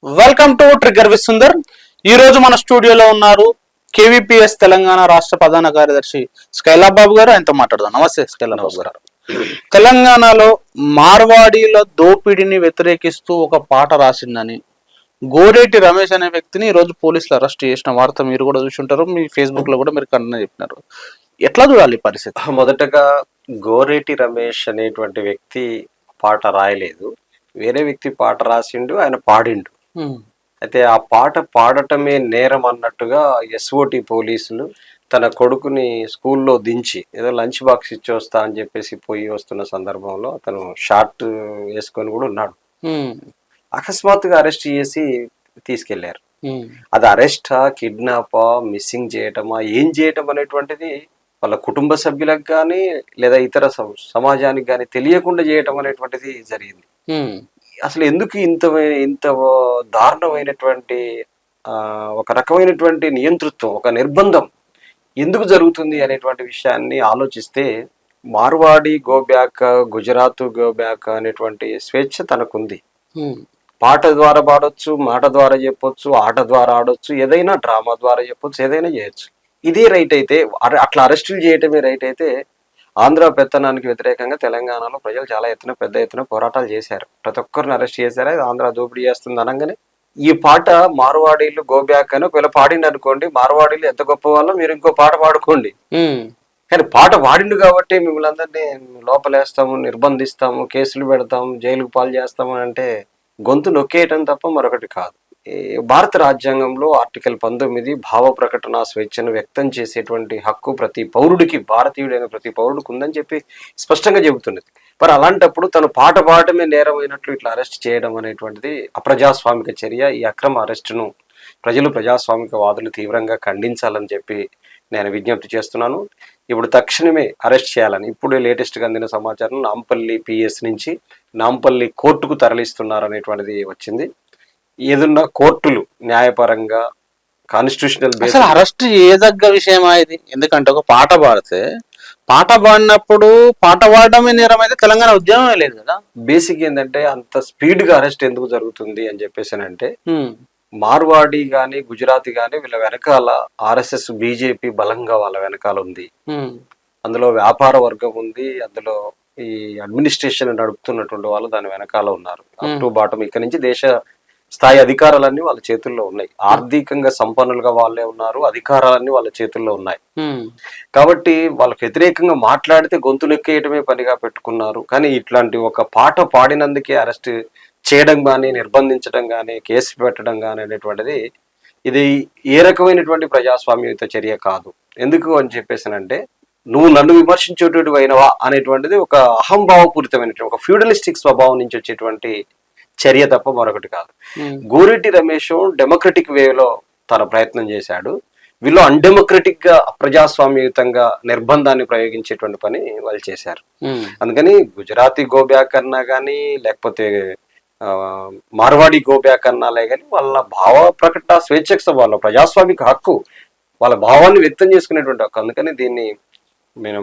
Welcome to trigger with Sundar. ఈ రోజు మన స్టూడియోలో ఉన్నారు కేవీపీఎస్ తెలంగాణ రాష్ట్ర ప్రధాన కార్యదర్శి స్కైలాబ్ బాబు గారు. ఆయనతో మాట్లాడదాం. నమస్తే స్కైలాబ్ బాబు గారు. తెలంగాణలో మార్వాడీల దోపిడీని వ్యతిరేకిస్తూ ఒక పాట రాసిందని గోరేటి రమేష్ అనే వ్యక్తిని ఈ రోజు పోలీసులు అరెస్ట్ చేసిన వార్త మీరు కూడా చూసుంటారు. మీ ఫేస్బుక్ లో కూడా మీరు కన్నా చెప్పినారు. ఎట్లా చూడాలి ఈ పరిస్థితి? మొదటగా గోరేటి రమేష్ అనేటువంటి వ్యక్తి పాట రాయలేదు, వేరే వ్యక్తి పాట రాసిండు, ఆయన పాడిండు. అయితే ఆ పాట పాడటమే నేరం అన్నట్టుగా ఎస్ఓటి పోలీసులు తన కొడుకుని స్కూల్లో దించి ఏదో లంచ్ బాక్స్ ఇచ్చి వస్తా అని చెప్పేసి పోయి వస్తున్న సందర్భంలో అతను షార్ట్ వేసుకొని కూడా ఉన్నాడు. అకస్మాత్తుగా అరెస్ట్ చేసి తీసుకెళ్లారు. అది అరెస్టా, కిడ్నాపా, మిస్సింగ్ చేయటమా, ఏం చేయటం అనేటువంటిది వాళ్ళ కుటుంబ సభ్యులకు కానీ లేదా ఇతర సమాజానికి కానీ తెలియకుండా చేయటం అనేటువంటిది జరిగింది. అసలు ఎందుకు ఇంత దారుణమైనటువంటి ఒక రకమైనటువంటి నియంతృత్వం, ఒక నిర్బంధం ఎందుకు జరుగుతుంది అనేటువంటి విషయాన్ని ఆలోచిస్తే మార్వాడి గోబ్యాక్, గుజరాత్ గోబ్యాక్ అనేటువంటి స్వేచ్ఛ తనకుంది. పాట ద్వారా పాడొచ్చు, మాట ద్వారా చెప్పొచ్చు, ఆట ద్వారా ఆడొచ్చు, ఏదైనా డ్రామా ద్వారా చెప్పొచ్చు, ఏదైనా చేయొచ్చు. ఇదే రైట్ అయితే, అట్లా అరెస్టులు చేయటమే రైట్ అయితే, ఆంధ్ర పెత్తనానికి వ్యతిరేకంగా తెలంగాణలో ప్రజలు చాలా పెద్ద ఎత్తున పోరాటాలు చేశారు. ప్రతి ఒక్కరిని అరెస్ట్ చేశారు. ఆంధ్ర దోపిడీ చేస్తుంది అనగానే ఈ పాట మార్వాడీలు గోబ్యాక్ అని ఒకవేళ పాడింది అనుకోండి, మార్వాడీలు ఎంత గొప్ప వాళ్ళో మీరు ఇంకో పాట పాడుకోండి. కానీ పాట పాడిండు కాబట్టి మిమ్మల్ని అందరినీ లోపలేస్తాము, నిర్బంధిస్తాము, కేసులు పెడతాము, జైలుకు పాలు చేస్తాము అంటే గొంతు నొక్కేయటం తప్ప మరొకటి కాదు. భారత రాజ్యాంగంలో ఆర్టికల్ 19 భావ ప్రకటన స్వేచ్ఛను వ్యక్తం చేసేటువంటి హక్కు ప్రతి పౌరుడికి, భారతీయుడైన ప్రతి పౌరుడికి ఉందని చెప్పి స్పష్టంగా చెబుతున్నది. మరి అలాంటప్పుడు తను పాట పాడటమే నేరమైనట్లు ఇట్లా అరెస్ట్ చేయడం అనేటువంటిది అప్రజాస్వామిక చర్య. ఈ అక్రమ అరెస్టును ప్రజలు, ప్రజాస్వామిక వాదులు తీవ్రంగా ఖండించాలని చెప్పి నేను విజ్ఞప్తి చేస్తున్నాను. ఇప్పుడు తక్షణమే అరెస్ట్ చేయాలని ఇప్పుడే లేటెస్ట్గా అందిన సమాచారం నాంపల్లి పిఎస్ నుంచి నాంపల్లి కోర్టుకు తరలిస్తున్నారు అనేటువంటిది వచ్చింది. ఏదన్నా కోర్టులు న్యాయపరంగా కాన్స్టిట్యూషనల్ అసలు అరెస్ట్ చేయదగ్గ విషయమా ఇది? ఎందుకంటే ఒక పాట పాడితే, పాట పాడినప్పుడు పాట పాడడమే నేరం అయితే తెలంగాణ ఉద్యమమే లేదు కదా. బేసిక్ ఏంటంటే అంత స్పీడ్ గా అరెస్ట్ ఎందుకు జరుగుతుంది అని చెప్పేసి అంటే మార్వాడి గాని గుజరాతీ గాని వీళ్ళ వెనకాల ఆర్ఎస్ఎస్, బీజేపీ బలంగా వాళ్ళ వెనకాల ఉంది. అందులో వ్యాపార వర్గం ఉంది, అందులో ఈ అడ్మినిస్ట్రేషన్ నడుపుతున్నటువంటి వాళ్ళు దాని వెనకాల ఉన్నారు. అప్ టు బాటం ఇక్కడ నుంచి దేశ స్థాయి అధికారాలన్నీ వాళ్ళ చేతుల్లో ఉన్నాయి. ఆర్థికంగా సంపన్నులుగా వాళ్ళే ఉన్నారు, అధికారాలన్నీ వాళ్ళ చేతుల్లో ఉన్నాయి. కాబట్టి వాళ్ళకి వ్యతిరేకంగా మాట్లాడితే గొంతు నొక్కేయటమే పనిగా పెట్టుకున్నారు. కానీ ఇట్లాంటి ఒక పాట పాడినందుకే అరెస్ట్ చేయడం కానీ, నిర్బంధించడం కానీ, కేసు పెట్టడం కానీ అనేటువంటిది ఇది ఏ రకమైనటువంటి ప్రజాస్వామ్యయుత చర్య కాదు. ఎందుకు అని చెప్పేసానంటే, నువ్వు నన్ను విమర్శించేటట్టు అయినవా అనేటువంటిది ఒక అహంభావపూరితమైనటువంటి, ఒక ఫ్యూడలిస్టిక్ స్వభావం నుంచి వచ్చేటువంటి చర్య తప్ప మరొకటి కాదు. గోరెటి రమేష్ డెమోక్రటిక్ వేలో తన ప్రయత్నం చేశాడు. వీళ్ళు అన్డెమోక్రటిక్ గా, అప్రజాస్వామ్యయుతంగా నిర్బంధాన్ని ప్రయోగించేటువంటి పని వాళ్ళు చేశారు. అందుకని గుజరాతీ గోబ్యాక్ అన్నా కానీ, లేకపోతే మార్వాడి గోబ్యాక్ అన్నాలే కానీ, వాళ్ళ భావ ప్రకటన స్వేచ్ఛ, వాళ్ళ ప్రజాస్వామిక హక్కు, వాళ్ళ భావాన్ని వ్యక్తం చేసుకునేటువంటి హక్కు. అందుకని దీన్ని మేము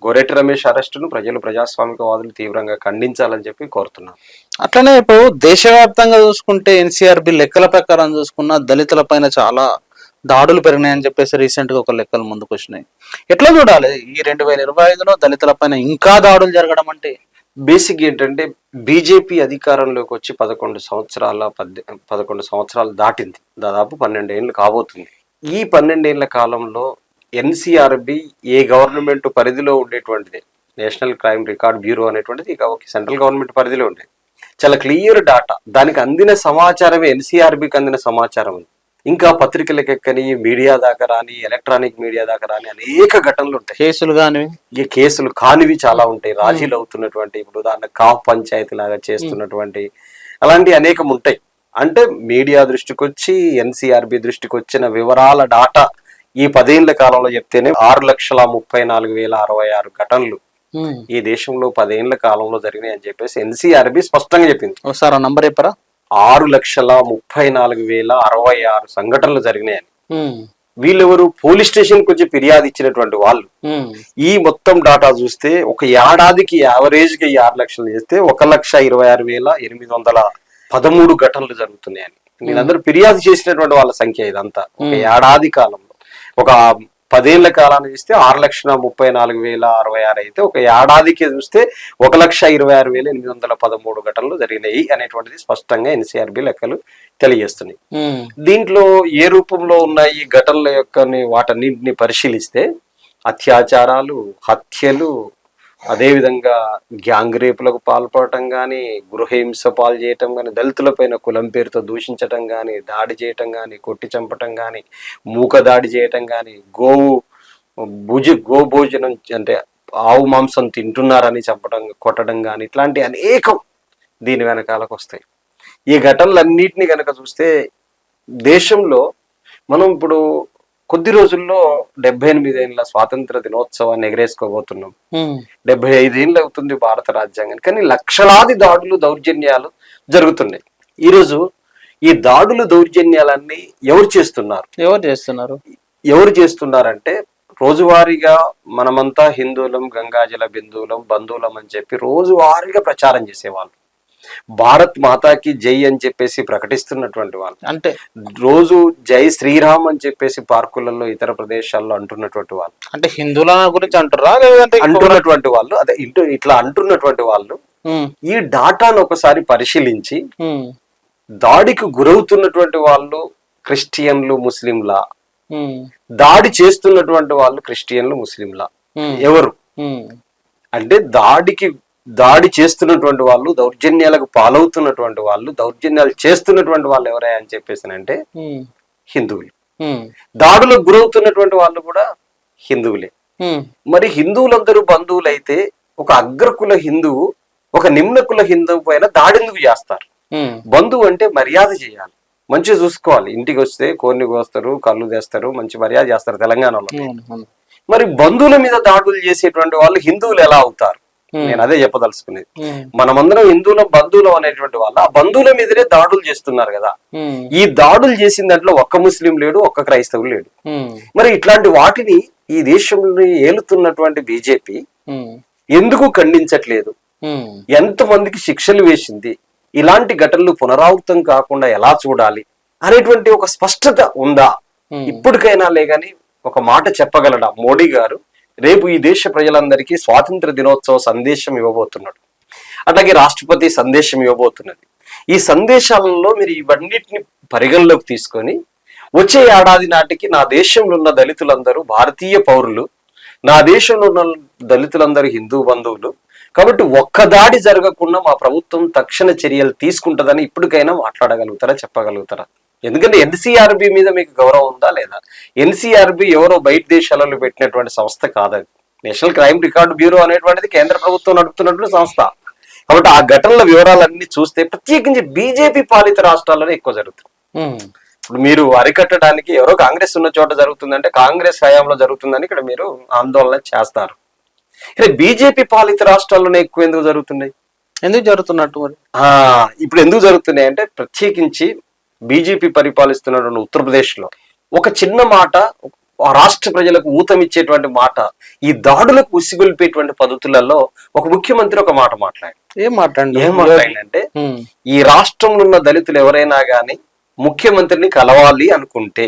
గోరెటి రమేష్ అరెస్టును ప్రజలు, ప్రజాస్వామిక వాదులు తీవ్రంగా ఖండించాలని చెప్పి కోరుతున్నాం. అట్లనే ఇప్పుడు దేశవ్యాప్తంగా చూసుకుంటే ఎన్సీఆర్బి లెక్కల ప్రకారం చూసుకున్న దళితుల పైన చాలా దాడులు పెరిగినాయని చెప్పేసి రీసెంట్ గా ఒక లెక్కలు ముందుకు వచ్చినాయి. ఎట్లా చూడాలి ఈ 2025లో దళితుల పైన ఇంకా దాడులు జరగడం అంటే? బేసిక్ ఏంటంటే, బీజేపీ అధికారంలోకి వచ్చి 11 సంవత్సరాలు దాటింది. దాదాపు 12 ఏళ్ళు కాబోతుంది. ఈ 12 ఏళ్ల కాలంలో ఎన్సీఆర్బి ఏ గవర్నమెంట్ పరిధిలో ఉండేటువంటిది, నేషనల్ క్రైమ్ రికార్డ్ బ్యూరో అనేటువంటిది ఇక సెంట్రల్ గవర్నమెంట్ పరిధిలో ఉండేది. చాలా క్లియర్ డాటా, దానికి అందిన సమాచారమే, ఎన్సీఆర్బికి అందిన సమాచారం ఉంది. ఇంకా పత్రికలకు ఎక్కని, మీడియా దాకా రాని, ఎలక్ట్రానిక్ మీడియా దాకా రాని అనేక ఘటనలు ఉంటాయి. కేసులు కానివి, ఈ కేసులు కానివి చాలా ఉంటాయి. రాజీలు అవుతున్నటువంటి, ఇప్పుడు దాన్ని కాఫ్ పంచాయతీ లాగా చేస్తున్నటువంటి అలాంటి అనేకం ఉంటాయి. అంటే మీడియా దృష్టికి వచ్చి, ఎన్సీఆర్బి దృష్టికి వచ్చిన వివరాల డాటా ఈ 10 ఏళ్ల కాలంలో చెప్తేనే 6,34,066 ఘటనలు ఈ దేశంలో 10 ఏళ్ల కాలంలో జరిగినాయి అని చెప్పేసి ఎన్సీఆర్బి స్పష్టంగా చెప్పింది. ఒకసారి నంబర్ చెప్పరా? 6,34,066 సంఘటనలు జరిగినాయని. వీళ్ళెవరు? పోలీస్ స్టేషన్ కు వచ్చి ఫిర్యాదు ఇచ్చినటువంటి వాళ్ళు. ఈ మొత్తం డాటా చూస్తే ఒక ఏడాదికి యావరేజ్ గా 6 లక్షలు చేస్తే 1,26,813 ఘటనలు జరుగుతున్నాయని. వీళ్ళందరూ ఫిర్యాదు చేసినటువంటి వాళ్ళ సంఖ్య ఇదంతా ఒక ఏడాది కాలంలో. ఒక 10 ఏళ్ల కాలాన్ని చూస్తే 6,34,066 అయితే ఒక ఏడాదికి చూస్తే 1,26,813 ఘటనలు జరిగినాయి అనేటువంటిది స్పష్టంగా ఎన్సీఆర్బి లెక్కలు తెలియజేస్తున్నాయి. దీంట్లో ఏ రూపంలో ఉన్నాయి ఈ ఘటనల యొక్క వాటన్నింటిని పరిశీలిస్తే అత్యాచారాలు, హత్యలు, అదేవిధంగా గ్యాంగ్ రేపులకు పాల్పడటం కానీ, గృహహింస పాలు చేయటం కానీ, దళితులపైన కులం పేరుతో దూషించటం కానీ, దాడి చేయటం కానీ, కొట్టి చంపటం కానీ, మూక దాడి చేయటం కానీ, గోభోజనం అంటే ఆవు మాంసం తింటున్నారని చంపడం, కొట్టడం కానీ, ఇట్లాంటి అనేకం దీని వెనకాలకు వస్తాయి. ఈ ఘటనలన్నిటిని కనుక చూస్తే దేశంలో మనం ఇప్పుడు కొద్ది రోజుల్లో 78 ఏళ్ళ స్వాతంత్ర దినోత్సవాన్ని ఎగరేసుకోబోతున్నాం. 75 ఏళ్ళు అవుతుంది భారత రాజ్యాంగానికి. కానీ లక్షలాది దాడులు, దౌర్జన్యాలు జరుగుతున్నాయి. ఈరోజు ఈ దాడులు, దౌర్జన్యాలన్నీ ఎవరు చేస్తున్నారంటే రోజువారీగా మనమంతా హిందువులం, గంగాజల బిందువులం, బంధువులం అని చెప్పి రోజువారీగా ప్రచారం చేసేవాళ్ళు. భారత్ మాతాకి జై అని చెప్పేసి ప్రకటిస్తున్నటువంటి వాళ్ళు, అంటే రోజు జై శ్రీరామ్ అని చెప్పేసి పార్కులలో ఇతర ప్రదేశాల్లో అంటున్నటువంటి వాళ్ళు, అంటే హిందువుల గురించి అంటారా లేదంటే అంటున్నటువంటి వాళ్ళు, అదే ఇట్లా అంటున్నటువంటి వాళ్ళు ఈ డాటాను ఒకసారి పరిశీలించి దాడికి గురవుతున్నటువంటి వాళ్ళు క్రిస్టియన్లు, ముస్లింలా, దాడి చేస్తున్నటువంటి వాళ్ళు క్రిస్టియన్లు, ముస్లింలా, ఎవరు అంటే దాడి చేస్తున్నటువంటి వాళ్ళు, దౌర్జన్యాలకు పాలవుతున్నటువంటి వాళ్ళు, దౌర్జన్యాలు చేస్తున్నటువంటి వాళ్ళు ఎవరై అని చెప్పేసానంటే హిందువులు. దాడులకు గురవుతున్నటువంటి వాళ్ళు కూడా హిందువులే. మరి హిందువులందరూ బంధువులైతే ఒక అగ్రకుల హిందువు ఒక నిమ్న కుల హిందువు పైన దాడెందుకు చేస్తారు? బంధువు అంటే మర్యాద చేయాలి, మంచిగా చూసుకోవాలి. ఇంటికి వస్తే కోడిని కోస్తారు, కళ్ళు తెస్తారు, మంచి మర్యాద చేస్తారు తెలంగాణలో. మరి బంధువుల మీద దాడులు చేసేటువంటి వాళ్ళు హిందువులు ఎలా అవుతారు? నేను అదే చెప్పదలుచుకునేది. మనమందరం హిందువులం, బంధువులం అనేటువంటి వాళ్ళు ఆ బంధువుల మీదనే దాడులు చేస్తున్నారు కదా. ఈ దాడులు చేసిన దాంట్లో ఒక్క ముస్లిం లేడు, ఒక్క క్రైస్తవులు లేడు. మరి ఇట్లాంటి వాటిని ఈ దేశంలో ఏలుతున్నటువంటి బీజేపీ ఎందుకు ఖండించట్లేదు? ఎంతమందికి శిక్షలు వేసింది? ఇలాంటి ఘటనలు పునరావృతం కాకుండా ఎలా చూడాలి అనేటువంటి ఒక స్పష్టత ఉందా? ఇప్పటికైనా లేగాని ఒక మాట చెప్పగలడా మోడీ గారు? రేపు ఈ దేశ ప్రజలందరికీ స్వాతంత్ర దినోత్సవ సందేశం ఇవ్వబోతున్నాడు, అట్లాగే రాష్ట్రపతి సందేశం ఇవ్వబోతున్నది. ఈ సందేశాలలో మీరు ఇవన్నిటిని పరిగణలోకి తీసుకొని వచ్చే ఏడాది నాటికి నా దేశంలో ఉన్న దళితులందరూ భారతీయ పౌరులు, నా దేశంలో ఉన్న దళితులందరూ హిందూ బంధువులు కాబట్టి ఒక్క దాడి జరగకుండా మా ప్రభుత్వం తక్షణ చర్యలు తీసుకుంటుందని ఇప్పటికైనా మాట్లాడగలుగుతారా, చెప్పగలుగుతారా? ఎందుకంటే ఎన్సీఆర్బి మీద మీకు గౌరవం ఉందా లేదా? ఎన్సీఆర్బి ఎవరో బయట దేశాలలో పెట్టినటువంటి సంస్థ కాదది. నేషనల్ క్రైమ్ రికార్డు బ్యూరో అనేటువంటిది కేంద్ర ప్రభుత్వం నడుపుతున్నటువంటి సంస్థ. కాబట్టి ఆ ఘటనల వివరాలన్నీ చూస్తే ప్రత్యేకించి బీజేపీ పాలిత రాష్ట్రాల్లోనే ఎక్కువ జరుగుతుంది. ఇప్పుడు మీరు అరికట్టడానికి ఎవరో కాంగ్రెస్ ఉన్న చోట జరుగుతుందంటే కాంగ్రెస్ హయాంలో జరుగుతుందని ఇక్కడ మీరు ఆందోళన చేస్తారు. ఇక్కడ బీజేపీ పాలిత రాష్ట్రాల్లోనే ఎక్కువ ఎందుకు జరుగుతున్నాయి? ఎందుకు జరుగుతున్నట్టు మరి? ఇప్పుడు ఎందుకు జరుగుతున్నాయి అంటే ప్రత్యేకించి బీజేపీ పరిపాలిస్తున్నటువంటి ఉత్తరప్రదేశ్ లో ఒక చిన్న మాట ఆ రాష్ట్ర ప్రజలకు ఊతమిచ్చేటువంటి మాట, ఈ దాడులకు ఉసిగొల్పేటువంటి పద్ధతులలో ఒక ముఖ్యమంత్రి ఒక మాట మాట్లాడారు. ఏం మాట్లాడంటే ఈ రాష్ట్రంలో ఉన్న దళితులు ఎవరైనా గాని ముఖ్యమంత్రిని కలవాలి అనుకుంటే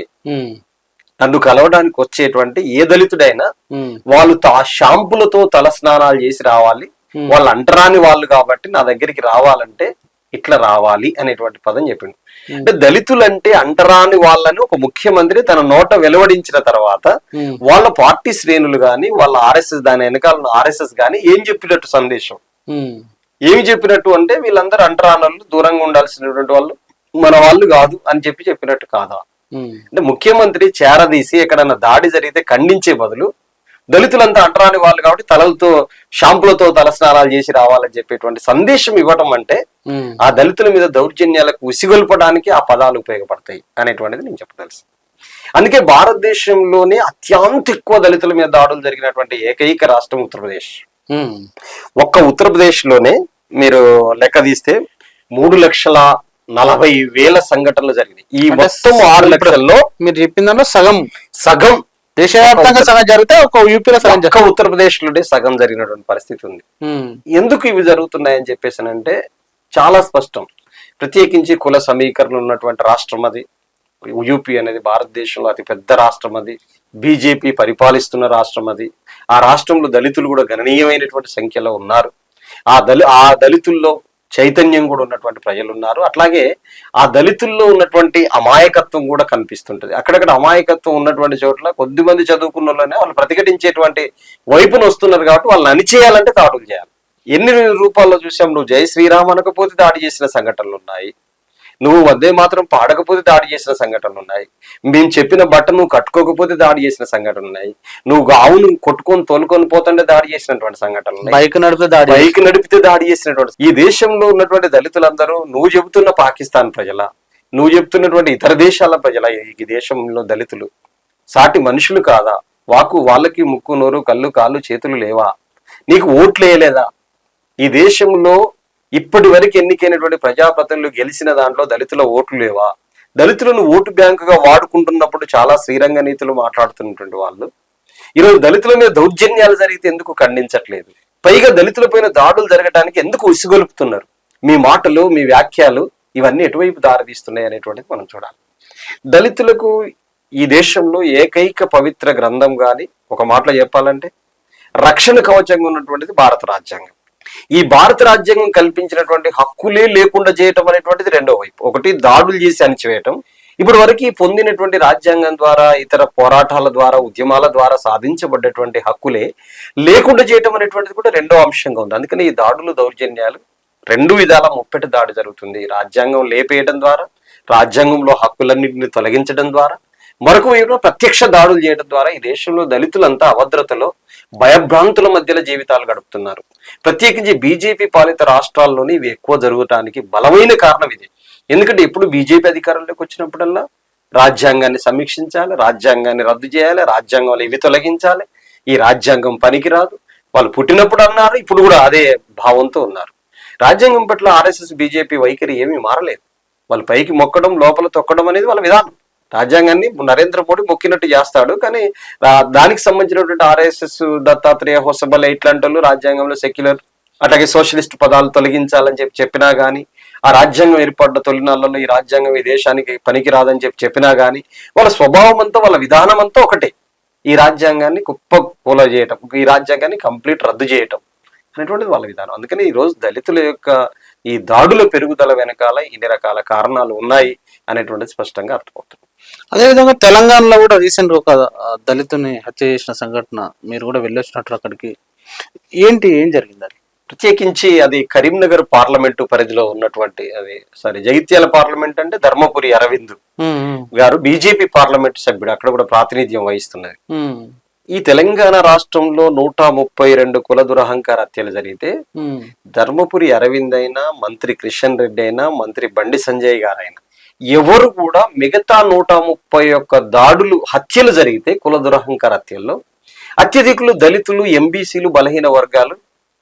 నన్ను కలవడానికి వచ్చేటువంటి ఏ దళితుడైనా వాళ్ళు షాంపులతో తల స్నానాలు చేసి రావాలి, వాళ్ళు అంటరాని వాళ్ళు కాబట్టి నా దగ్గరికి రావాలంటే ఇట్లా రావాలి అనేటువంటి పదం చెప్పిండు. అంటే దళితులంటే అంటరాని వాళ్ళని ఒక ముఖ్యమంత్రి తన నోట వెలువడించిన తర్వాత వాళ్ళ పార్టీ శ్రేణులు గాని వాళ్ళ ఆర్ఎస్ఎస్ దాని వెనకాల ఆర్ఎస్ఎస్ గాని ఏం చెప్పినట్టు సందేశం, ఏమి చెప్పినట్టు అంటే వీళ్ళందరూ అంటరాని వాళ్ళు, దూరంగా ఉండాల్సినటువంటి వాళ్ళు, మన వాళ్ళు కాదు అని చెప్పినట్టు కాదా? అంటే ముఖ్యమంత్రి చేరదీసి ఎక్కడన్నా దాడి జరిగితే ఖండించే బదులు దళితులంతా అంటరాని వాళ్ళు కాబట్టి తలలతో షాంపులతో తల స్నానాలు చేసి రావాలని చెప్పేటువంటి సందేశం ఇవ్వటం అంటే ఆ దళితుల మీద దౌర్జన్యాలకు ఉసిగొల్పడానికి ఆ పదాలు ఉపయోగపడతాయి అనేటువంటిది నేను చెప్పదలుసు. అందుకే భారతదేశంలోనే అత్యంత ఎక్కువ దళితుల మీద దాడులు జరిగినటువంటి ఏకైక రాష్ట్రం ఉత్తరప్రదేశ్. ఒక్క ఉత్తరప్రదేశ్ లోనే మీరు లెక్క తీస్తే 3,40,000 సంఘటనలు జరిగినాయి. ఈ మొత్తం 6 లక్షల్లో మీరు చెప్పిన దాంట్లో సగం దేశవ్యాప్తంగా సగం జరిగితే ఒక యూపీలో సగం, ఒక్క ఉత్తరప్రదేశ్ లోనే సగం జరిగినటువంటి పరిస్థితి ఉంది. ఎందుకు ఇవి జరుగుతున్నాయని చెప్పేసానంటే చాలా స్పష్టం. ప్రత్యేకించి కుల సమీకరణ ఉన్నటువంటి రాష్ట్రం అది. యూపీ అనేది భారతదేశంలో అతిపెద్ద రాష్ట్రం అది. బీజేపీ పరిపాలిస్తున్న రాష్ట్రం అది. ఆ రాష్ట్రంలో దళితులు కూడా గణనీయమైనటువంటి సంఖ్యలో ఉన్నారు. ఆ దళితుల్లో చైతన్యం కూడా ఉన్నటువంటి ప్రజలు ఉన్నారు. అట్లాగే ఆ దళితుల్లో ఉన్నటువంటి అమాయకత్వం కూడా కనిపిస్తుంటది. అక్కడక్కడ అమాయకత్వం ఉన్నటువంటి చోట్ల కొద్దిమంది చదువుకున్న వాళ్ళనే వాళ్ళు ప్రతిఘటించేటువంటి వైపున వస్తున్నారు కాబట్టి వాళ్ళని అణిచేయాలంటే దాడులు చేయాలి. ఎన్ని రూపాల్లో చూసాం. నువ్వు జై శ్రీరామ్ అనకపోతే దాడి చేసిన సంఘటనలు ఉన్నాయి. నువ్వు వందే మాత్రం పాడకపోతే దాడి చేసిన సంఘటనలు ఉన్నాయి. మేము చెప్పిన బట్ట నువ్వు కట్టుకోకపోతే దాడి చేసిన సంఘటనలు ఉన్నాయి. నువ్వు ఆవును కొట్టుకొని తోలుకొని పోతుంటే దాడి చేసినటువంటి సంఘటనలు ఉన్నాయి. బైక్ నడిపితే దాడి చేసినటువంటి. ఈ దేశంలో ఉన్నటువంటి దళితులందరూ నువ్వు చెబుతున్న పాకిస్తాన్ ప్రజల, నువ్వు చెబుతున్నటువంటి ఇతర దేశాల ప్రజల, ఈ దేశంలో దళితులు సాటి మనుషులు కాదా? వాళ్ళకి ముక్కు నోరు కళ్ళు కాళ్ళు చేతులు లేవా? నీకు ఓట్లు వేయలేదా? ఈ దేశంలో ఇప్పటి వరకు ఎన్నికైనటువంటి ప్రజాప్రతినిధులు గెలిచిన దాంట్లో దళితుల ఓట్లు లేవా? దళితులను ఓటు బ్యాంకుగా వాడుకుంటున్నప్పుడు చాలా శ్రీరంగ నీతులు మాట్లాడుతున్నటువంటి వాళ్ళు ఈరోజు దళితుల మీద దౌర్జన్యాలు జరిగితే ఎందుకు ఖండించట్లేదు? పైగా దళితులపైన దాడులు జరగడానికి ఎందుకు ఉసిగొలుపుతున్నారు? మీ మాటలు, మీ వ్యాఖ్యలు ఇవన్నీ ఎటువైపు దారితీస్తున్నాయి అనేటువంటిది మనం చూడాలి. దళితులకు ఈ దేశంలో ఏకైక పవిత్ర గ్రంథం కానీ ఒక మాటలో చెప్పాలంటే రక్షణ కవచంగా ఉన్నటువంటిది భారత రాజ్యాంగం. ఈ భారత రాజ్యాంగం కల్పించినటువంటి హక్కులే లేకుండా చేయటం అనేటువంటిది రెండో వైపు. ఒకటి దాడులు చేసి అణిచివేయటం. ఇప్పటి వరకు పొందినటువంటి రాజ్యాంగం ద్వారా, ఇతర పోరాటాల ద్వారా, ఉద్యమాల ద్వారా సాధించబడ్డటువంటి హక్కులే లేకుండా చేయటం అనేటువంటిది కూడా రెండో అంశంగా ఉంది. అందుకని ఈ దాడులు, దౌర్జన్యాలు రెండు విధాల ముప్పెట దాడి జరుగుతుంది. రాజ్యాంగం లేపేయడం ద్వారా, రాజ్యాంగంలో హక్కులన్నింటినీ తొలగించడం ద్వారా, మరొక వైపు ప్రత్యక్ష దాడులు చేయడం ద్వారా ఈ దేశంలో దళితులంతా అభద్రతలో, భయభ్రాంతుల మధ్యలో జీవితాలు గడుపుతున్నారు. ప్రత్యేకించి బీజేపీ పాలిత రాష్ట్రాల్లోనే ఇవి ఎక్కువ జరగటానికి బలమైన కారణం ఇది. ఎందుకంటే ఇప్పుడు బీజేపీ అధికారంలోకి వచ్చినప్పుడల్లా రాజ్యాంగాన్ని సమీక్షించాలి, రాజ్యాంగాన్ని రద్దు చేయాలి, రాజ్యాంగంలో ఇవి తొలగించాలి, ఈ రాజ్యాంగం పనికిరాదు. వాళ్ళు పుట్టినప్పుడు అన్నారు, ఇప్పుడు కూడా అదే భావంతో ఉన్నారు. రాజ్యాంగం పట్ల ఆర్ఎస్ఎస్ బీజేపీ వైఖరి ఏమీ మారలేదు. వాళ్ళు పైకి మొక్కడం, లోపల తొక్కడం అనేది వాళ్ళ విధానం. రాజ్యాంగాన్ని నరేంద్ర మోడీ మొక్కినట్టు చేస్తాడు, కానీ దానికి సంబంధించినటువంటి ఆర్ఎస్ఎస్, దత్తాత్రేయ, హొసబల ఇట్లాంటి వాళ్ళు రాజ్యాంగంలో సెక్యులర్ అట్లాగే సోషలిస్ట్ పదాలు తొలగించాలని చెప్పినా గానీ, ఆ రాజ్యాంగం ఏర్పడ్డ తొలినాళ్లలో ఈ రాజ్యాంగం ఈ దేశానికి పనికి రాదని చెప్పినా గానీ, వాళ్ళ స్వభావం అంతా, వాళ్ళ విధానం అంతా ఒకటే. ఈ రాజ్యాంగాన్ని కుప్పకూల చేయటం, ఈ రాజ్యాంగాన్ని కంప్లీట్ రద్దు చేయటం అనేటువంటిది వాళ్ళ విధానం. అందుకని ఈ రోజు దళితుల యొక్క ఈ దాడుల పెరుగుదల వెనకాల ఇన్ని రకాల కారణాలు ఉన్నాయి అనేటువంటిది స్పష్టంగా అర్థమవుతుంది. అదేవిధంగా తెలంగాణలో కూడా రీసెంట్ ఒక దళితుని హత్య చేసిన సంఘటన, మీరు కూడా వెళ్ళొచ్చినట్టు అక్కడికి. ఏం జరిగింది అది? ప్రత్యేకించి అది కరీంనగర్ పార్లమెంటు పరిధిలో ఉన్నటువంటి జగిత్యాల పార్లమెంట్ అంటే ధర్మపురి అరవింద్ గారు బీజేపీ పార్లమెంట్ సభ్యుడు, అక్కడ కూడా ప్రాతినిధ్యం వహిస్తున్నది. ఈ తెలంగాణ రాష్ట్రంలో 132 కుల దురహంకార హత్యలు జరిగితే ధర్మపురి అరవింద్ అయినా, మంత్రి కిషన్ రెడ్డి అయినా, మంత్రి బండి సంజయ్ గారైనా ఎవరు కూడా మిగతా 131 దాడులు, హత్యలు జరిగితే కుల దురహంకార హత్యల్లో అత్యధికులు దళితులు, ఎంబీసీలు, బలహీన వర్గాలు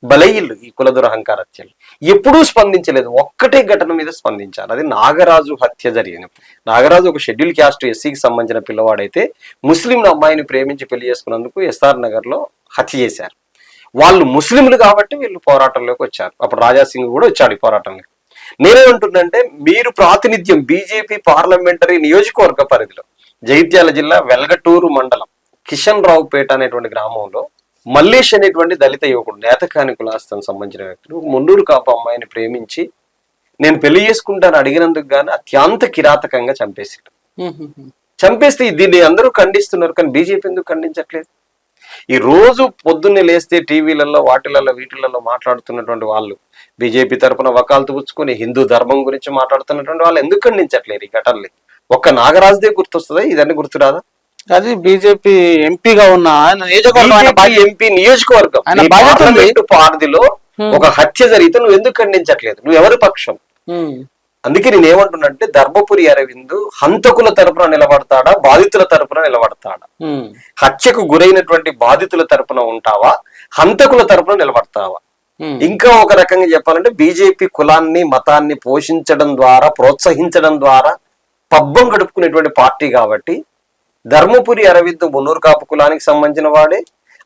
బలయ్యిళ్ళు. ఈ కుల దురహంకార హత్యలు ఎప్పుడూ స్పందించలేదు. ఒక్కటే ఘటన మీద స్పందించారు, అది నాగరాజు హత్య జరిగినప్పుడు. నాగరాజు ఒక షెడ్యూల్ క్యాస్ట్ ఎస్సీకి సంబంధించిన పిల్లవాడైతే ముస్లిం అమ్మాయిని ప్రేమించి పెళ్లి చేసుకున్నందుకు ఎస్ఆర్ నగర్ లో హత్య చేశారు. వాళ్ళు ముస్లింలు కాబట్టి వీళ్ళు పోరాటంలోకి వచ్చారు. అప్పుడు రాజాసింగ్ కూడా వచ్చాడు ఈ పోరాటంలో. నేనేమంటున్నంటే, మీరు ప్రాతినిధ్యం బీజేపీ పార్లమెంటరీ నియోజకవర్గ పరిధిలో జగిత్యాల జిల్లా వెల్గటూరు మండలం కిషన్ రావుపేట అనేటువంటి గ్రామంలో మల్లేష్ అనేటువంటి దళిత యువకుడు, నేతకాని కులాస్తానికి సంబంధించిన వ్యక్తులు మున్నూరు కాపు అమ్మాయిని ప్రేమించి నేను పెళ్లి చేసుకుంటాను అడిగినందుకు గానీ అత్యంత కిరాతకంగా చంపేస్తే దీన్ని అందరూ ఖండిస్తున్నారు, కానీ బీజేపీ ఎందుకు ఖండించట్లేదు? ఈ రోజు పొద్దున్నే లేస్తే టీవీలలో, వీటిలలో మాట్లాడుతున్నటువంటి వాళ్ళు, బీజేపీ తరఫున వకాలతు పుచ్చుకొని హిందూ ధర్మం గురించి మాట్లాడుతున్నటువంటి వాళ్ళు ఎందుకు ఖండించట్లేదు ఈ ఘటనలు? ఒక్క నాగరాజుదే గుర్తొస్తుందా? ఇదన్నీ గుర్తురాదా? అది బీజేపీ ఎంపీగా ఉన్న ఎంపీ నియోజకవర్గం పార్టీలో ఒక హత్య జరిగితే నువ్వు ఎందుకు ఖండించట్లేదు? నువ్వు ఎవరి పక్షం? అందుకే నేనేమంటున్నంటే, ధర్మపురి అరవింద్ హంతకుల తరపున నిలబడతాడా, బాధితుల తరపున నిలబడతాడా? హత్యకు గురైనటువంటి బాధితుల తరపున ఉంటావా, హంతకుల తరపున నిలబడతావా? ఇంకా ఒక రకంగా చెప్పాలంటే, బీజేపీ కులాన్ని, మతాన్ని పోషించడం ద్వారా, ప్రోత్సహించడం ద్వారా పబ్బం గడుపుకునేటువంటి పార్టీ కాబట్టి ధర్మపురి అరవింద్ మున్నూరు కాపు కులానికి సంబంధించిన వాడే.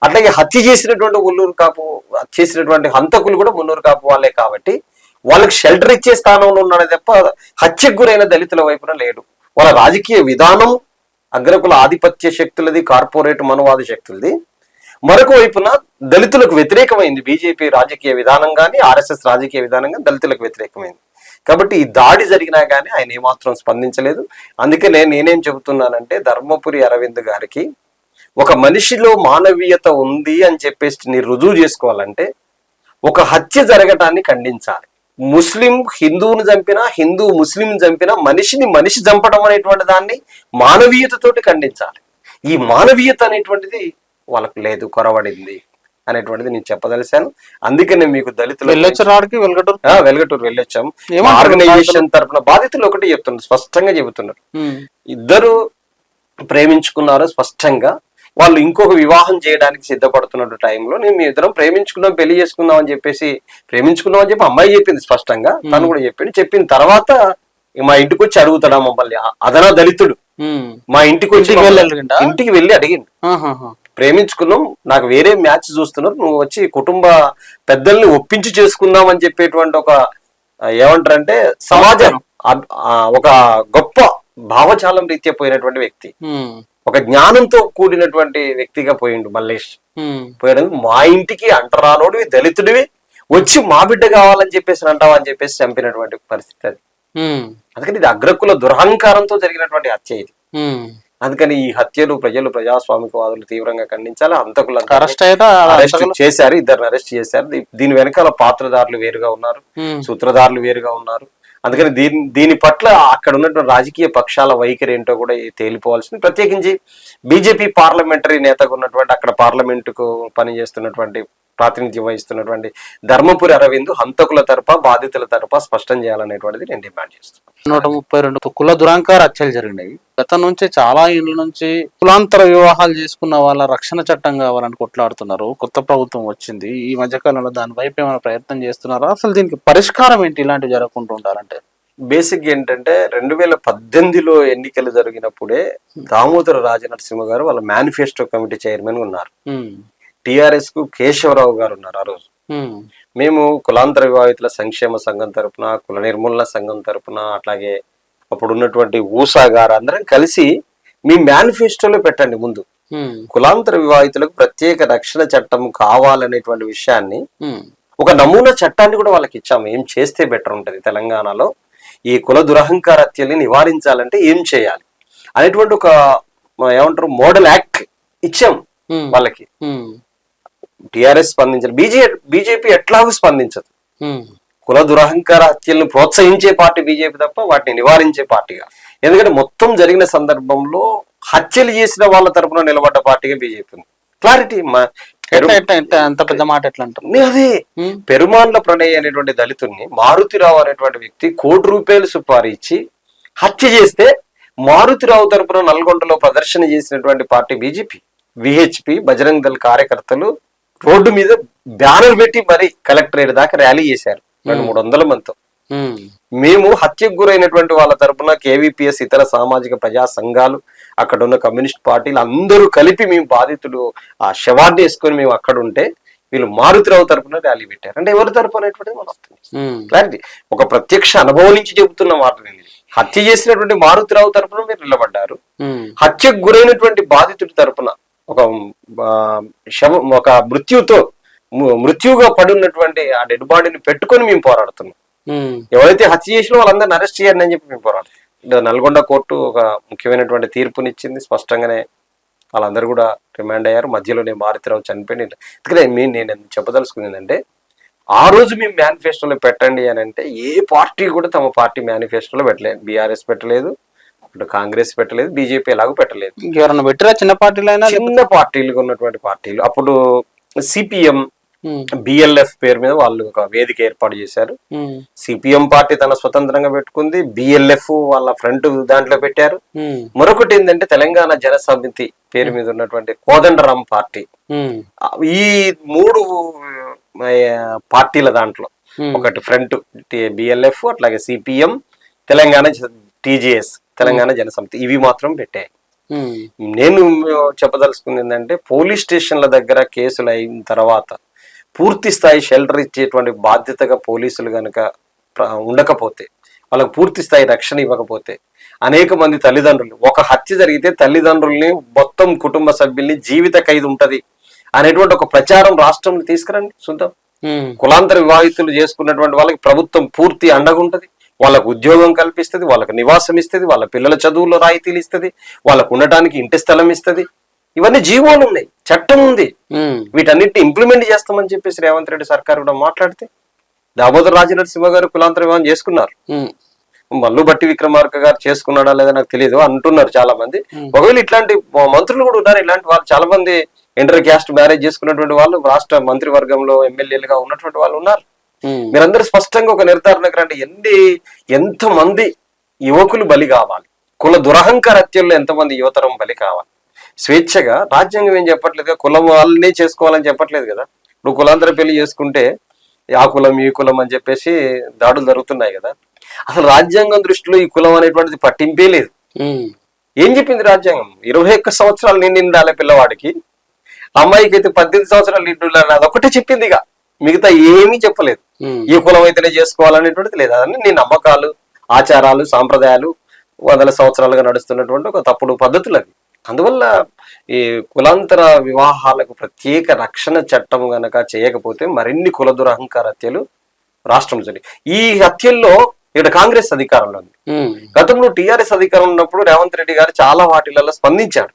అట్లాగే హత్య చేసినటువంటి చేసినటువంటి హంతకులు కూడా మున్నూరు కాపు వాళ్ళే కాబట్టి వాళ్ళకి షెల్టర్ ఇచ్చే స్థానంలో ఉన్నాడే తప్ప హత్యకు గురైన దళితుల వైపున లేడు. వాళ్ళ రాజకీయ విధానం అగ్రకుల ఆధిపత్య శక్తులది, కార్పొరేట్ మనవాద శక్తులది. మరొక వైపున దళితులకు వ్యతిరేకమైంది బీజేపీ రాజకీయ విధానం కానీ, ఆర్ఎస్ఎస్ రాజకీయ విధానం కానీ దళితులకు వ్యతిరేకమైంది. కాబట్టి ఈ దాడి జరిగినా కానీ ఆయన ఏమాత్రం స్పందించలేదు. అందుకే నేనేం చెబుతున్నానంటే, ధర్మపురి అరవింద్ గారికి ఒక మనిషిలో మానవీయత ఉంది అని చెప్పేసి రుజువు చేసుకోవాలంటే ఒక హత్య జరగటాన్ని ఖండించాలి. ముస్లిం హిందువుని చంపినా, హిందూ ముస్లిం చంపినా మనిషి చంపడం అనేటువంటి దాన్ని మానవీయతతోటి ఖండించాలి. ఈ మానవీయత అనేటువంటిది వాళ్ళకు లేదు, కొరవడింది అనేటువంటిది నేను చెప్పదలిశాను. అందుకే నేను మీకు దళితులు వెల్గటూరు వెళ్ళొచ్చాం. ఆర్గనైజేషన్ తరఫున బాధితులు ఒకటి చెప్తున్నారు, స్పష్టంగా చెబుతున్నారు. ఇద్దరు ప్రేమించుకున్నారు స్పష్టంగా. వాళ్ళు ఇంకొక వివాహం చేయడానికి సిద్ధపడుతున్న టైంలో మేము ఇద్దరం ప్రేమించుకున్నాం, పెళ్లి చేసుకుందాం అని చెప్పేసి అమ్మాయి చెప్పింది స్పష్టంగా. తను కూడా చెప్పిన తర్వాత మా ఇంటికి వచ్చి అడుగుతాడా మమ్మల్ని, అదనా దళితుడు మా ఇంటికి వెళ్ళి అడిగిండు. ప్రేమించుకున్నాం, నాకు వేరే మ్యాచ్ చూస్తున్నారు, నువ్వు వచ్చి కుటుంబ పెద్దల్ని ఒప్పించి చేసుకుందాం అని చెప్పేటువంటి ఒక ఏమంటారంటే సమాజం ఒక గొప్ప భావజాలం రీత్యా పోయినటువంటి వ్యక్తి, ఒక జ్ఞానంతో కూడినటువంటి వ్యక్తిగా పోయిండు మల్లేష్. పోయడానికి మా ఇంటికి అంటరానోడివి, దళితుడివి వచ్చి మా బిడ్డ కావాలని చెప్పేసి అంటావా అని చెప్పేసి చంపినటువంటి పరిస్థితి అది. అందుకని ఇది అగ్రకుల దురహంకారంతో జరిగినటువంటి హత్య ఇది. అందుకని ఈ హత్యలు ప్రజాస్వామికవాదులు తీవ్రంగా ఖండించాలి. హంతకులను అరెస్ట్ చేశారు, ఇద్దరిని అరెస్ట్ చేశారు. దీని వెనకాల పాత్రదారులు వేరుగా ఉన్నారు, సూత్రధారులు వేరుగా ఉన్నారు. అందుకని దీని పట్ల అక్కడ ఉన్నటువంటి రాజకీయ పక్షాల వైఖరి ఏంటో కూడా తేలిపోవాల్సింది. ప్రత్యేకించి బీజేపీ పార్లమెంటరీ నేతగా ఉన్నటువంటి, అక్కడ పార్లమెంటుకు పనిచేస్తున్నటువంటి, ప్రాతినిధ్యం వహిస్తున్నటువంటి ధర్మపురి అరవింద్ హంతకుల తరఫా, బాధితుల తరఫా స్పష్టం చేయాలనేటువంటిది నేను డిమాండ్ చేస్తున్నాను. 132 కుల దురాంకార హత్యలు జరిగినాయి. గతం నుంచి చాలా ఏళ్ళ నుంచి కులాంతర వివాహాలు చేసుకున్న వాళ్ళ రక్షణ చట్టం కావాలని కొట్లాడుతున్నారు. కొత్త ప్రభుత్వం వచ్చింది, ఈ మధ్యకాలంలో దాని వైపు ఏమైనా ప్రయత్నం చేస్తున్నారా? అసలు దీనికి పరిష్కారం ఏంటి ఇలాంటివి జరగకుండా ఉండాలంటే? బేసిక్ ఏంటంటే 2018లో ఎన్నికలు జరిగినప్పుడే దామోదర రాజనరసింహ గారు వాళ్ళ మేనిఫెస్టో కమిటీ చైర్మన్ ఉన్నారు. టిఆర్ఎస్ కు కేశవరావు గారు ఉన్నారు. ఆ రోజు మేము కులాంతర వివాహితుల సంక్షేమ సంఘం తరపున, కుల నిర్మూలన సంఘం తరపున, అట్లాగే అప్పుడు ఉన్నటువంటి ఊసా గారు అందరం కలిసి మీ మేనిఫెస్టోలో పెట్టండి ముందు కులాంతర వివాహితులకు ప్రత్యేక రక్షణ చట్టం కావాలనేటువంటి విషయాన్ని, ఒక నమూనా చట్టాన్ని కూడా వాళ్ళకి ఇచ్చాము. ఏం చేస్తే బెటర్ ఉంటది తెలంగాణలో ఈ కుల దురహంకార హత్యల్ని నివారించాలంటే ఏం చేయాలి అనేటువంటి ఒక ఏమంటారు మోడల్ యాక్ట్ ఇచ్చాం వాళ్ళకి. టిఆర్ఎస్ స్పందించారు, బీజేపీ ఎట్లాగూ స్పందించదు. కుల దురహంకార హత్యలను ప్రోత్సహించే పార్టీ బీజేపీ తప్ప వాటిని నివారించే పార్టీగా. ఎందుకంటే మొత్తం జరిగిన సందర్భంలో హత్యలు చేసిన వాళ్ళ తరపున నిలబడ్డ పార్టీగా బీజేపీ ఉంది. క్లారిటీ అంత పెద్ద మాట ఎట్లా అంటారు? అదే పెరుమాండ్ల ప్రణయ్ అనేటువంటి దళితుడిని మారుతిరావు అనేటువంటి వ్యక్తి ₹1 సుపారీ ఇచ్చి హత్య చేస్తే మారుతిరావు తరపున నల్గొండలో ప్రదర్శన చేసినటువంటి party BJP. VHP, Bajrang Dal కార్యకర్తలు రోడ్డు మీద బ్యానర్ పెట్టి మరి కలెక్టరేట్ దాకా ర్యాలీ చేశారు 200-300 మందితో. మేము హత్యకు గురైనటువంటి వాళ్ళ తరపున కేవీపీఎస్, ఇతర సామాజిక ప్రజా సంఘాలు, అక్కడ ఉన్న కమ్యూనిస్ట్ పార్టీలు అందరూ కలిపి మేము బాధితుడు ఆ శవాన్ని వేసుకొని మేము అక్కడ ఉంటే వీళ్ళు మారుతిరావు తరపున ర్యాలీ పెట్టారు. అంటే ఎవరి తరపు అనేటువంటిది మనం వస్తుంది క్లారిటీ. ఒక ప్రత్యక్ష అనుభవం నుంచి చెబుతున్న మాటలు. హత్య చేసినటువంటి మారుతిరావు తరపున మీరు నిలబడ్డారు, హత్యకు గురైనటువంటి బాధితుడి తరపున ఒక మృత్యుగా పడి ఉన్నటువంటి ఆ డెడ్ బాడీని పెట్టుకొని మేము పోరాడుతున్నాం. ఎవరైతే హత్య చేసినా వాళ్ళందరిని అరెస్ట్ చేయండి అని చెప్పి మేము పోరాడుతున్నాం. నల్గొండ కోర్టు ఒక ముఖ్యమైనటువంటి తీర్పునిచ్చింది. స్పష్టంగానే వాళ్ళందరూ కూడా రిమాండ్ అయ్యారు. మధ్యలోనే మారుతిరావు చనిపోయింది. అందుకనే నేను చెప్పదలుచుకుంది ఏంటంటే, ఆ రోజు మేము మేనిఫెస్టోలో పెట్టండి అని అంటే ఏ పార్టీ కూడా తమ పార్టీ మేనిఫెస్టోలో పెట్టలేదు. బీఆర్ఎస్ పెట్టలేదు, అటు కాంగ్రెస్ పెట్టలేదు, బీజేపీ ఎలాగో పెట్టలేదు. ఎవరన్నా పెట్టరా? చిన్న పార్టీలైనా, చిన్న పార్టీలుగా ఉన్నటువంటి పార్టీలు. అప్పుడు సిపిఎం, బిఎల్ఎఫ్ పేరు మీద వాళ్ళు ఒక వేదిక ఏర్పాటు చేశారు. సిపిఎం పార్టీ తన స్వతంత్రంగా పెట్టుకుంది, బిఎల్ఎఫ్ వాళ్ళ ఫ్రంట్ దాంట్లో పెట్టారు. మరొకటి ఏంటంటే తెలంగాణ జనసమితి పేరు మీద ఉన్నటువంటి కోదండరాం పార్టీ. ఈ 3 పార్టీల దాంట్లో ఒకటి ఫ్రంట్ బిఎల్ఎఫ్, అట్లాగే సిపిఎం, తెలంగాణ టీజేఎస్, తెలంగాణ జనసమితి, ఇవి మాత్రం పెట్టాయి. నేను చెప్పదలుచుకుంది ఏంటంటే, పోలీస్ స్టేషన్ల దగ్గర కేసులు అయిన తర్వాత పూర్తి స్థాయి షెల్టర్ ఇచ్చేటువంటి బాధ్యతగా పోలీసులు గనక ఉండకపోతే, వాళ్ళకు పూర్తి స్థాయి రక్షణ ఇవ్వకపోతే, అనేక మంది తల్లిదండ్రులు, ఒక హత్య జరిగితే తల్లిదండ్రుల్ని మొత్తం కుటుంబ సభ్యుల్ని జీవిత ఖైదు ఉంటది అనేటువంటి ఒక ప్రచారం రాష్ట్రంలో తీసుకురండి చూద్దాం. కులాంతర వివాహితులు చేసుకున్నటువంటి వాళ్ళకి ప్రభుత్వం పూర్తి అండగా ఉంటది, వాళ్ళకు ఉద్యోగం కల్పిస్తుంది, వాళ్ళకు నివాసం ఇస్తుంది, వాళ్ళ పిల్లల చదువుల్లో రాయితీలు ఇస్తుంది, వాళ్ళకు ఉండటానికి ఇంటి స్థలం ఇస్తుంది. ఇవన్నీ జీవోలు ఉన్నాయి, చట్టం ఉంది. వీటన్నిటిని ఇంప్లిమెంట్ చేస్తామని చెప్పేసి రేవంత్ రెడ్డి సర్కార్ కూడా మాట్లాడితే, దామోదర్ రాజనరసింహ గారు కులాంతర వివాహం చేసుకున్నారు, మల్లు బట్టి విక్రమార్క గారు చేసుకున్నాడా లేదా నాకు తెలియదు అంటున్నారు చాలా మంది. ఒకవేళ ఇట్లాంటి మంత్రులు కూడా ఉన్నారు, ఇలాంటి వాళ్ళు చాలా మంది ఇంటర్ క్యాస్ట్ మ్యారేజ్ చేసుకున్నటువంటి వాళ్ళు రాష్ట్ర మంత్రివర్గంలో ఎమ్మెల్యేలుగా ఉన్నటువంటి వాళ్ళు ఉన్నారు. మీరందరూ స్పష్టంగా ఒక నిర్ధారణకు రండి. ఎంతమంది యువకులు బలి కావాలి, కుల దురహంకార హత్యల్లో ఎంతమంది యువతరం బలి కావాలి. స్వేచ్ఛగా రాజ్యాంగం ఏం చెప్పట్లేదు, కులం వాళ్ళనే చేసుకోవాలని చెప్పట్లేదు కదా. ఇప్పుడు కులాంతర పెళ్లి చేసుకుంటే ఆ కులం ఈ కులం అని చెప్పేసి దాడులు జరుగుతున్నాయి కదా. అసలు రాజ్యాంగం దృష్టిలో ఈ కులం అనేటువంటిది పట్టింపే లేదు. ఏం చెప్పింది రాజ్యాంగం? 21 సంవత్సరాలు నిండాలి పిల్లవాడికి, అమ్మాయికి అయితే 18 సంవత్సరాలు నిండుండాలి, అదొకటే చెప్పింది. ఇక మిగతా ఏమీ చెప్పలేదు. ఈ కులం అయితేనే చేసుకోవాలనేటువంటిది లేదు. అదని నీ నమ్మకాలు, ఆచారాలు, సాంప్రదాయాలు వందల సంవత్సరాలుగా నడుస్తున్నటువంటి ఒక తప్పుడు పద్ధతులు అవి. అందువల్ల ఈ కులాంతర వివాహాలకు ప్రత్యేక రక్షణ చట్టం గనక చేయకపోతే మరిన్ని కుల దురహంకార హత్యలు రాష్ట్రం జరిగి, ఈ హత్యల్లో ఇక్కడ కాంగ్రెస్ అధికారంలో ఉంది. గతంలో టీఆర్ఎస్ అధికారంలో ఉన్నప్పుడు రేవంత్ రెడ్డి గారు చాలా వాటిలలో స్పందించాడు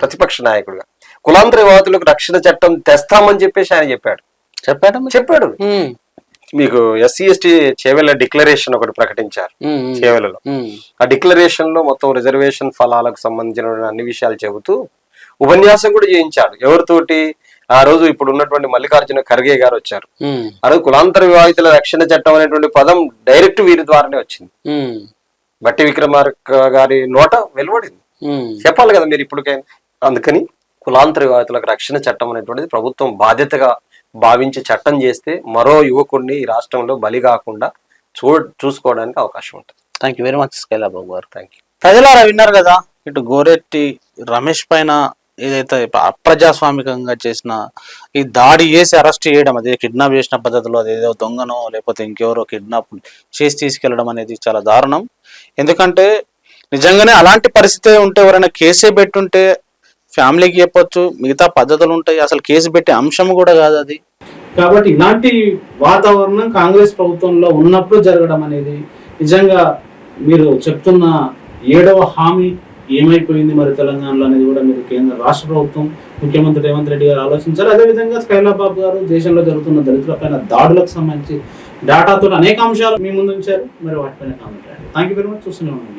ప్రతిపక్ష నాయకుడిగా. కులాంతర వివాహాలకు రక్షణ చట్టం తెస్తామని చెప్పేసి ఆయన చెప్పాడు. మీకు ఎస్సీ ఎస్టీ చేవెళ్ళ డిక్లరేషన్ ఒకటి ప్రకటించారు చేవెళ్ళలో. ఆ డిక్లరేషన్ లో మొత్తం రిజర్వేషన్ ఫలాలకు సంబంధించిన అన్ని విషయాలు చెబుతూ ఉపన్యాసం కూడా చేయించాడు. ఎవరితోటి? ఆ రోజు ఇప్పుడు ఉన్నటువంటి మల్లికార్జున ఖర్గే గారు వచ్చారు. ఆ రోజు కులాంతర వివాహితుల రక్షణ చట్టం అనేటువంటి పదం డైరెక్ట్ వీరి ద్వారానే వచ్చింది. బట్టి విక్రమార్క గారి నోట వెలువడింది. చెప్పాలి కదా మీరు ఇప్పటికైనా. అందుకని కులాంతర వివాహితులకు రక్షణ చట్టం అనేటువంటిది ప్రభుత్వం బాధ్యతగా భావించి చట్టం చేస్తే మరో యువకుడిని ఈ రాష్ట్రంలో బలి కాకుండా చూసుకోవడానికి అవకాశం ఉంటుంది. థ్యాంక్ యూ వెరీ మచ్ స్కైలాబాబు గారు. Thank you. ప్రజలారా విన్నారు కదా, ఇటు గోరెట్టి రమేష్ పైన ఏదైతే అప్రజాస్వామికంగా చేసిన ఈ దాడి చేసి అరెస్ట్ చేయడం, అదే కిడ్నాప్ చేసిన పద్ధతిలో అదేదో దొంగనో లేకపోతే ఇంకెవరో కిడ్నాప్ చేసి తీసుకెళ్లడం అనేది చాలా దారుణం. ఎందుకంటే నిజంగానే అలాంటి పరిస్థితి ఉంటే ఎవరైనా కేసే పెట్టుంటే ఫ్యామిలీకి చెప్పొచ్చు, మిగతా పద్ధతులు ఉంటాయి, అసలు కేసు పెట్టే అంశం కూడా కాదు అది. కాబట్టి ఇలాంటి వాతావరణం కాంగ్రెస్ ప్రభుత్వంలో ఉన్నప్పుడు జరగడం అనేది నిజంగా మీరు చెప్తున్న 7వ హామీ ఏమైపోయింది మరి తెలంగాణలో అనేది కూడా మీరు కేంద్ర రాష్ట్ర ప్రభుత్వం ముఖ్యమంత్రి రేవంత్ రెడ్డి గారు ఆలోచించారు. అదేవిధంగా స్కైలాబాబు గారు దేశంలో జరుగుతున్న దళితులపైన దాడులకు సంబంధించి డేటాతో అనేక అంశాలు మీ ముందు ఉంచారు. మరి వాటిపైన కామెంట్ చేయండి. Thank you very much. చూస్తూనే ఉండండి.